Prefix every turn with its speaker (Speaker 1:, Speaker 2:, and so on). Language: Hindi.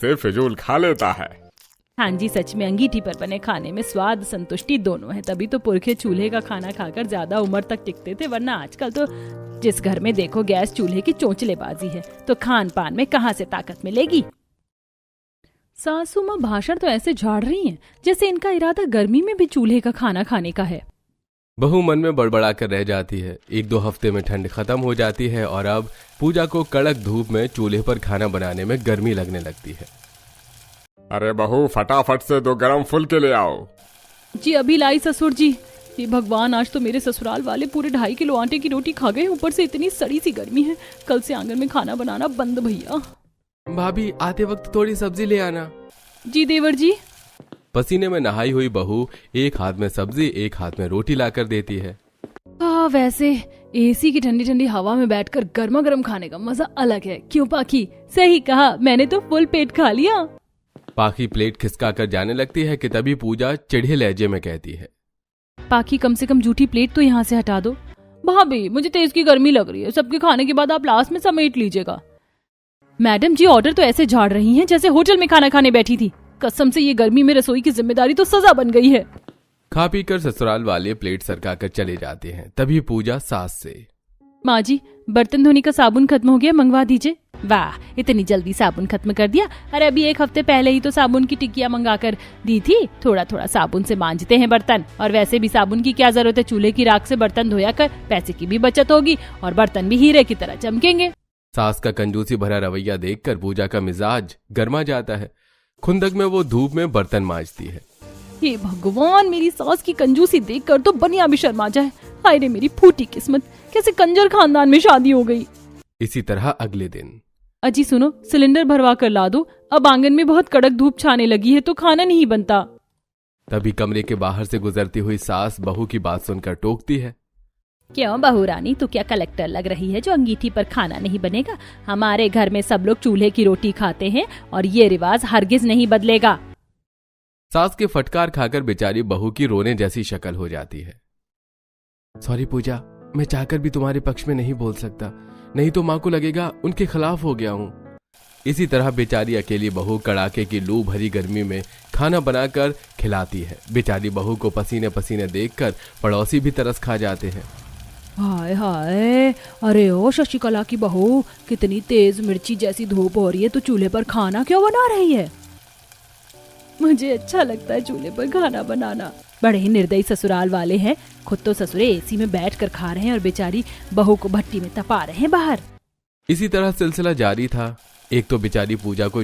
Speaker 1: से फिजूल खा लेता है।
Speaker 2: हाँ जी, सच में अंगीठी पर बने खाने में स्वाद संतुष्टि दोनों है। तभी तो पुरखे चूल्हे का खाना खाकर ज्यादा उम्र तक टिकते थे, वरना आजकल तो जिस घर में देखो गैस चूल्हे की चोंचलेबाजी है, तो खान पान में कहाँ से ताकत मिलेगी। सासू माँ भाषण तो ऐसे झाड़ रही हैं जैसे इनका इरादा गर्मी में भी चूल्हे का खाना खाने का है।
Speaker 3: बहू मन में बड़बड़ा कर रह जाती है। 1-2 हफ्ते में ठंड खत्म हो जाती है और अब पूजा को कड़क धूप में चूल्हे पर खाना बनाने में गर्मी लगने लगती है।
Speaker 1: अरे बहू, फटाफट से 2 गरम फुलके ले आओ।
Speaker 2: जी अभी लाई ससुर जी। ये भगवान, आज तो मेरे ससुराल वाले पूरे 2.5 किलो आटे की रोटी खा गए, ऊपर से इतनी सड़ी सी गर्मी है। कल से आंगन में खाना बनाना बंद भैया।
Speaker 3: भाभी, आते वक्त थोड़ी सब्जी ले आना।
Speaker 2: जी देवर जी।
Speaker 3: पसीने में नहाई हुई बहू एक हाथ में सब्जी एक हाथ में रोटी लाकर देती है।
Speaker 2: वैसे एसी की ठंडी ठंडी हवा में बैठकर गर्मा गर्म खाने का मजा अलग है, क्यों पाखी? सही कहा, मैंने तो फुल पेट खा लिया।
Speaker 3: पाखी प्लेट खिसका कर जाने लगती है कि तभी पूजा चिढ़े लहजे में कहती है,
Speaker 2: पाखी कम से कम जूठी प्लेट तो यहाँ से हटा दो। भाभी, मुझे तेज की गर्मी लग रही है, सबके खाने के बाद आप लास्ट में समेट लीजिएगा। मैडम जी, ऑर्डर तो ऐसे झाड़ रही हैं जैसे होटल में खाना खाने बैठी थी। कसम से ये गर्मी में रसोई की जिम्मेदारी तो सजा बन गई है।
Speaker 3: खा पी कर ससुराल वाले प्लेट सरका कर चले जाते हैं। तभी पूजा सास से,
Speaker 2: माँ जी, बर्तन धोने का साबुन खत्म हो गया, मंगवा दीजिए। वाह, इतनी जल्दी साबुन खत्म कर दिया। अरे अभी 1 हफ्ते पहले ही तो साबुन की टिकिया मंगा कर दी थी। थोड़ा थोड़ा साबुन से मांजते हैं बर्तन, और वैसे भी साबुन की क्या जरूरत है, चूल्हे की राख से बर्तन धोया कर, पैसे की भी बचत होगी और बर्तन भी हीरे की तरह चमकेंगे।
Speaker 3: सास का कंजूसी भरा रवैया देखकर पूजा का मिजाज गर्मा जाता है। खुंदक में वो धूप में बर्तन मांजती है।
Speaker 2: हे भगवान, मेरी सास की कंजूसी देखकर तो बनिया भी शर्मा जाए। हाय रे मेरी फूटी किस्मत, कैसे कंजर खानदान में शादी हो गई।
Speaker 3: इसी तरह अगले दिन,
Speaker 2: अजी सुनो, सिलेंडर भरवा कर ला दो, अब आंगन में बहुत कड़क धूप छाने लगी है तो खाना नहीं बनता।
Speaker 3: तभी कमरे के बाहर से गुजरती हुई सास बहू की बात सुनकर टोकती है,
Speaker 2: क्यों बहू रानी, तू क्या कलेक्टर लग रही है जो अंगीठी पर खाना नहीं बनेगा? हमारे घर में सब लोग चूल्हे की रोटी खाते हैं और ये रिवाज हरगिज नहीं बदलेगा।
Speaker 3: सास के फटकार खाकर बेचारी बहू की रोने जैसी शक्ल हो जाती है। सॉरी पूजा, मैं चाहकर भी तुम्हारे पक्ष में नहीं बोल सकता, नहीं तो माँ को लगेगा उनके खिलाफ हो गया हूँ। इसी तरह बेचारी अकेली बहू कड़ाके की लू भरी गर्मी में खाना बनाकर खिलाती है। बेचारी बहू को पसीने पसीने देखकर पड़ोसी भी तरस खा जाते हैं।
Speaker 2: हाय हाय, अरे ओ शशिकला की बहू, कितनी तेज मिर्ची जैसी धूप हो रही है, तो चूल्हे पर खाना क्यों बना रही है? मुझे अच्छा लगता है चूल्हे पर खाना बनाना। बड़े ही निर्दयी ससुराल वाले हैं, खुद तो ससुरे एसी में बैठ कर खा रहे हैं और बेचारी बहू को भट्टी में तपा रहे हैं बाहर।
Speaker 3: इसी तरह सिलसिला जारी था। एक तो बेचारी पूजा को